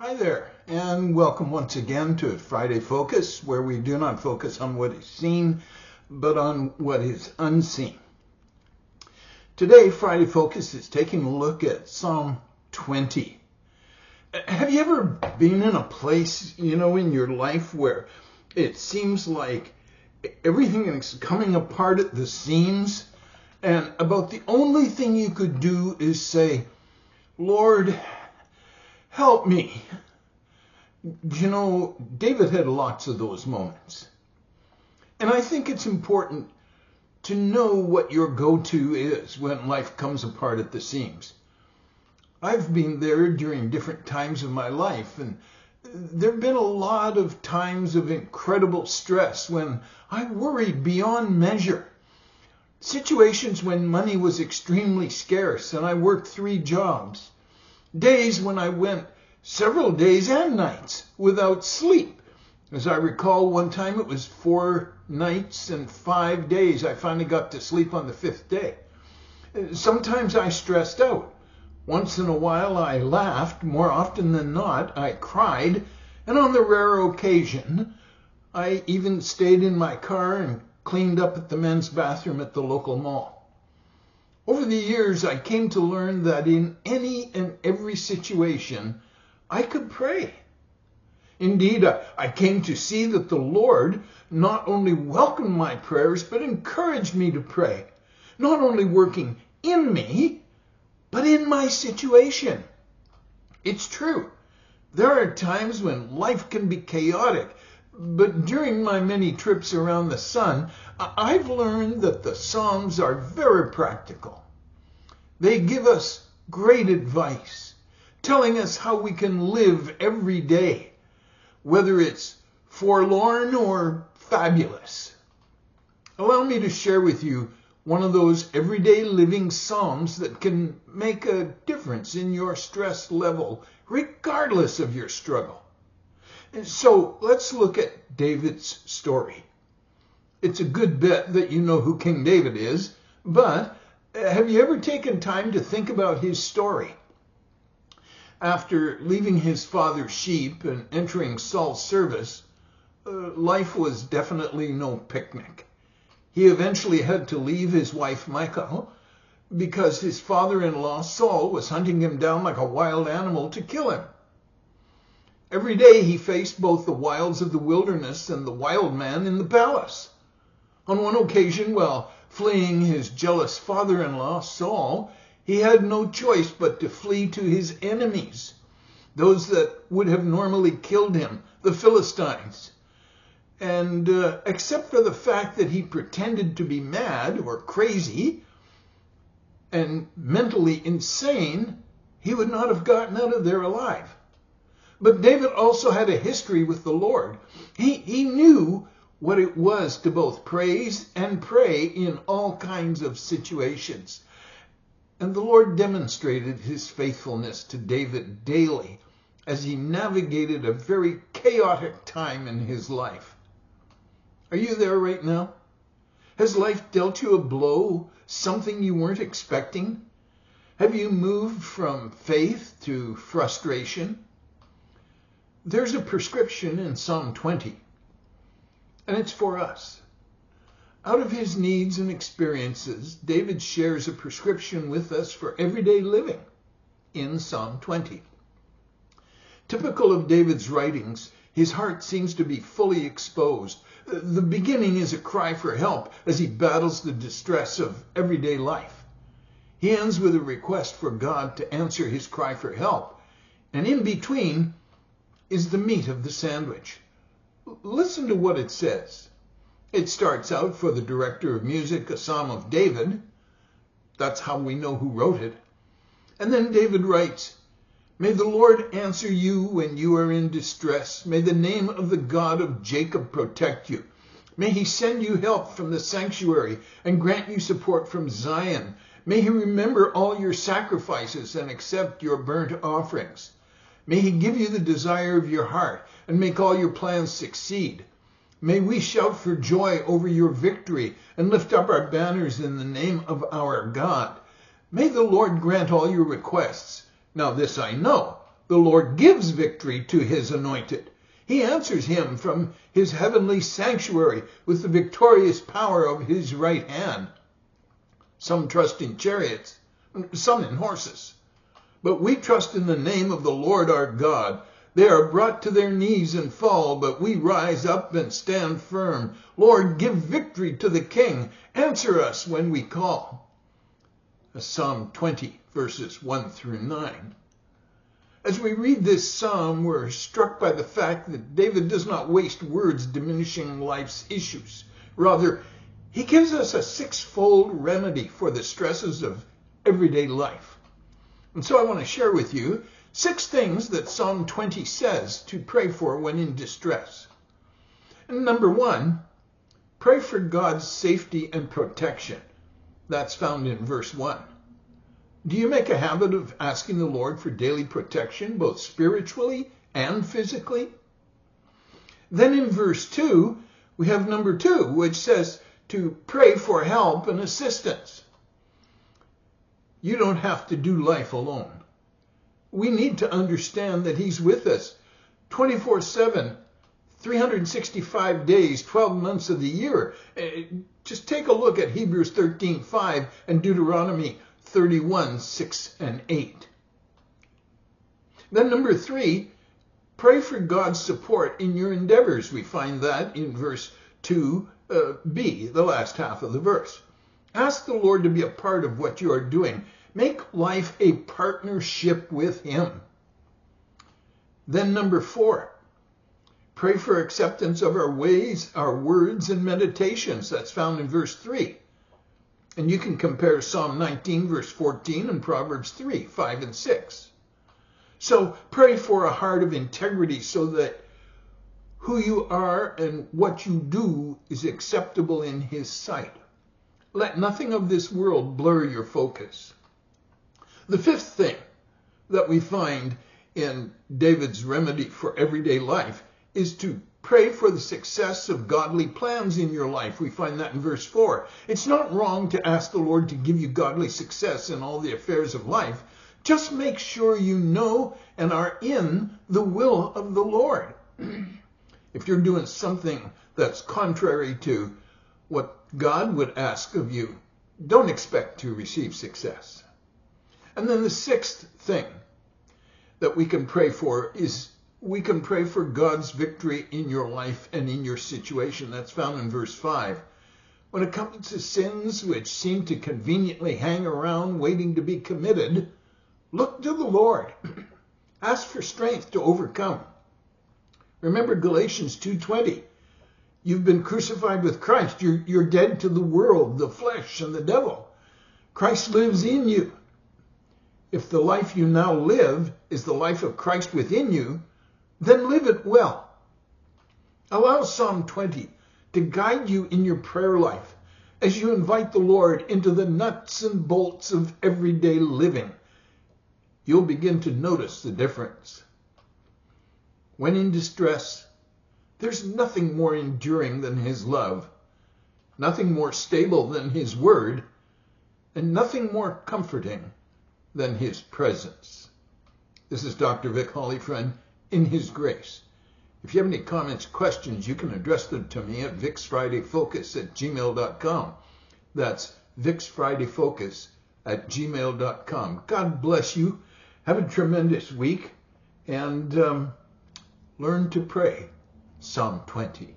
Hi there, and welcome once again to Friday Focus, where we do not focus on what is seen, but on what is unseen. Today, Friday Focus is taking a look at Psalm 20. Have you ever been in a place, in your life where it seems like everything is coming apart at the seams, and about the only thing you could do is say, Lord, help me. David had lots of those moments. And I think it's important to know what your go-to is when life comes apart at the seams. I've been there during different times of my life, and there have been a lot of times of incredible stress when I worried beyond measure. Situations when money was extremely scarce and I worked 3 jobs. Days when I went several days and nights without sleep. As I recall, one time it was 4 nights and 5 days. I finally got to sleep on the 5th day. Sometimes I stressed out. Once in a while I laughed. More often than not, I cried. And on the rare occasion, I even stayed in my car and cleaned up at the men's bathroom at the local mall. Over the years, I came to learn that in any and every situation, I could pray. Indeed, I came to see that the Lord not only welcomed my prayers, but encouraged me to pray, not only working in me, but in my situation. It's true. There are times when life can be chaotic, but during my many trips around the sun, I've learned that the Psalms are very practical. They give us great advice, telling us how we can live every day, whether it's forlorn or fabulous. Allow me to share with you one of those everyday living Psalms that can make a difference in your stress level, regardless of your struggle. So let's look at David's story. It's a good bet that you know who King David is, but have you ever taken time to think about his story? After leaving his father's sheep and entering Saul's service, life was definitely no picnic. He eventually had to leave his wife Michal because his father-in-law Saul was hunting him down like a wild animal to kill him. Every day he faced both the wilds of the wilderness and the wild man in the palace. On one occasion, while fleeing his jealous father-in-law, Saul, he had no choice but to flee to his enemies, those that would have normally killed him, the Philistines. And except for the fact that he pretended to be mad or crazy and mentally insane, he would not have gotten out of there alive. But David also had a history with the Lord. He knew what it was to both praise and pray in all kinds of situations. And the Lord demonstrated his faithfulness to David daily as he navigated a very chaotic time in his life. Are you there right now? Has life dealt you a blow, something you weren't expecting? Have you moved from faith to frustration? There's a prescription in Psalm 20, and it's for us. Out of his needs and experiences, David shares a prescription with us for everyday living in Psalm 20. Typical of David's writings, his heart seems to be fully exposed. The beginning is a cry for help as he battles the distress of everyday life. He ends with a request for God to answer his cry for help, and in between is the meat of the sandwich. Listen to what it says. It starts out, for the director of music, a psalm of David. That's how we know who wrote it. And then David writes, May the Lord answer you when you are in distress. May the name of the God of Jacob protect you. May he send you help from the sanctuary and grant you support from Zion. May he remember all your sacrifices and accept your burnt offerings. May he give you the desire of your heart and make all your plans succeed. May we shout for joy over your victory and lift up our banners in the name of our God. May the Lord grant all your requests. Now this I know, The Lord gives victory to his anointed. He answers him from his heavenly sanctuary with the victorious power of his right hand. Some trust in chariots, some in horses. But we trust in the name of the Lord our God. They are brought to their knees and fall, but we rise up and stand firm. Lord, give victory to the king. Answer us when we call. Psalm 20, verses 1 through 9. As we read this psalm, we're struck by the fact that David does not waste words diminishing life's issues. Rather, he gives us a six-fold remedy for the stresses of everyday life. And so I want to share with you 6 things that Psalm 20 says to pray for when in distress. And number 1, pray for God's safety and protection. That's found in verse 1. Do you make a habit of asking the Lord for daily protection, both spiritually and physically? Then in verse 2, we have number 2, which says to pray for help and assistance. You don't have to do life alone. We need to understand that he's with us 24/7, 365 days, 12 months of the year. Just take a look at Hebrews 13:5 and Deuteronomy 31:6 and 8. Then number 3, pray for God's support in your endeavors. We find that in verse 2b, the last half of the verse. Ask the Lord to be a part of what you are doing. Make life a partnership with him. Then number 4, pray for acceptance of our ways, our words, and meditations. That's found in verse 3. And you can compare Psalm 19, verse 14, and Proverbs 3, 5, and 6. So pray for a heart of integrity so that who you are and what you do is acceptable in his sight. Let nothing of this world blur your focus. The 5th thing that we find in David's remedy for everyday life is to pray for the success of godly plans in your life. We find that in verse 4. It's not wrong to ask the Lord to give you godly success in all the affairs of life. Just make sure you know and are in the will of the Lord. If you're doing something that's contrary to what God would ask of you, don't expect to receive success. And then the 6th thing that we can pray for is we can pray for God's victory in your life and in your situation. That's found in verse 5. When it comes to sins which seem to conveniently hang around waiting to be committed, look to the Lord. Ask for strength to overcome. Remember Galatians 2:20. You've been crucified with Christ. You're dead to the world, the flesh, and the devil. Christ lives in you. If the life you now live is the life of Christ within you, then live it well. Allow Psalm 20 to guide you in your prayer life as you invite the Lord into the nuts and bolts of everyday living. You'll begin to notice the difference. When in distress, there's nothing more enduring than his love, nothing more stable than his word, and nothing more comforting than his presence. This is Dr. Vic Hollyfriend in his grace. If you have any comments, questions, you can address them to me at vicsfridayfocus@gmail.com. That's vicsfridayfocus@gmail.com. God bless you. Have a tremendous week and learn to pray. Psalm 20.